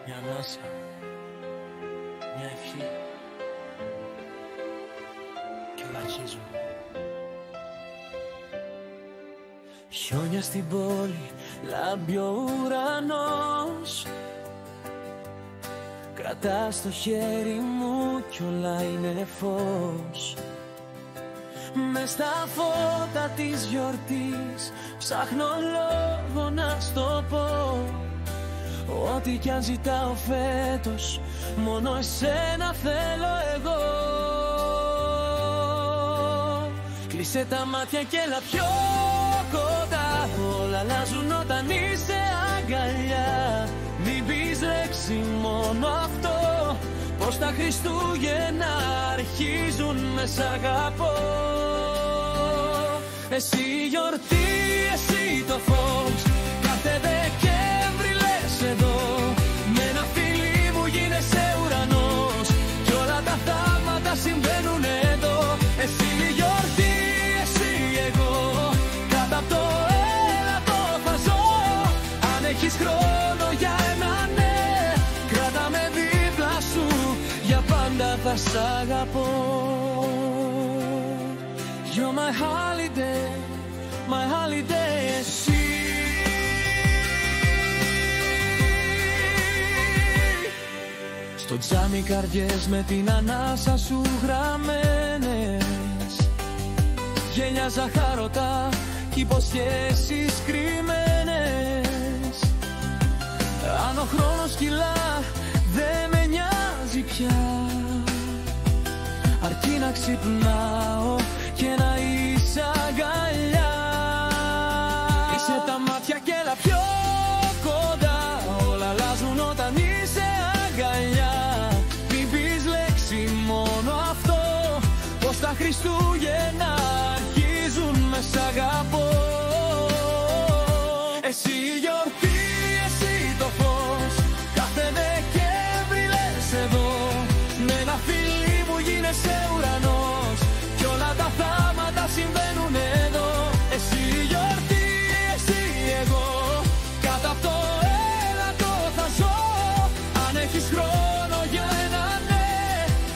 Μια ανάσα, μια ευχή κι όλα αρχίζουν. Χιόνια στην πόλη, λάμπει ο ουρανός. Κρατάς στο χέρι μου κι όλα είναι φως. Μες στα φώτα της γιορτής ψάχνω λόγο να στο πω. Ό,τι κι αν ζητάω φέτος, μόνο εσένα θέλω εγώ. Κλείσε τα μάτια και έλα πιο κοντά. Όλα αλλάζουν όταν είσαι αγκαλιά. Μην πεις λέξη, μόνο αυτό. Πως τα Χριστούγεννα αρχίζουν με σ' αγαπώ. Εσύ η γιορτή, εσύ το φως. Κάθε Δεκέμβρη λες εδώ. Με ένα φιλί μου γίνεσαι ουρανός. Κι όλα τα θαύματα συμβαίνουν εδώ. Εσύ η γιορτή, εσύ εγώ. Κάτω απ' το έλατο θα ζω. Αν έχεις χρόνο για ένα ναι, κράτα με δίπλα σου. Για πάντα θα σ' αγαπώ. You're my holiday, my holiday, εσύ. Στο τζάμι καρδιές με την ανάσα σου γραμμένες. Γέλια ζαχαρωτά κι υποσχέσεις κρυμμένες. Αν ο χρόνος κυλά δεν με νοιάζει πια. Αρκεί να ξυπνάω και να είσαι αγκαλιά. Είσαι τα μάτια και έλα πιο κοντά. Όλα αλλάζουν όταν είσαι αγκαλιά. Μην πεις λέξη, μόνο αυτό. Πως τα Χριστούγεννα αρχίζουν με σ' αγαπώ. Εσύ η γιορτή, εσύ το φως. Κάθε Δεκέμβρη λες εδώ. Με ένα φιλί μου γίνεσαι ουρανός. Κι όλα τα θάματα συμβαίνουν εδώ. Εσύ η γιορτή, εσύ εγώ. Κάτω απ' το έλατο θα ζω. Αν έχεις χρόνο για ένα ναι,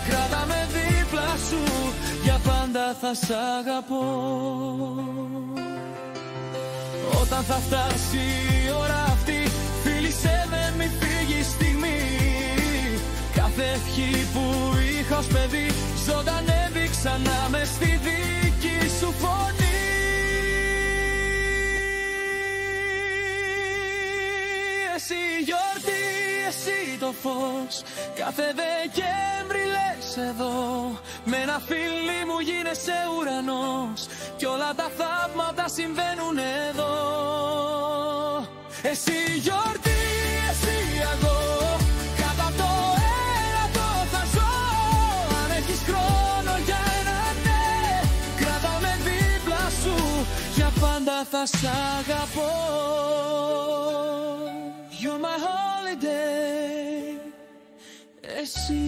κράτα με δίπλα σου. Για πάντα θα σ' αγαπώ. Όταν θα φτάσει η ώρα αυτή, φίλησέ με, μη φύγει η στιγμή. Κάθε ευχή που είχα ως παιδί ζωντανεύει ξανά μες στη δική σου φωνή. Εσύ η γιορτή, εσύ το φως. Κάθε Δεκέμβρη λες εδώ. Με ένα φιλί μου γίνεσαι ουρανός. Κι όλα τα θαύματα συμβαίνουν εδώ. Εσύ η γιορτή, εσύ εγώ. Κάτω απ' το έλατο θα ζω. Αν έχεις χρόνο για ένα ναι, κράτα με δίπλα σου. Για πάντα θα σ' αγαπώ. You're my holiday, εσύ.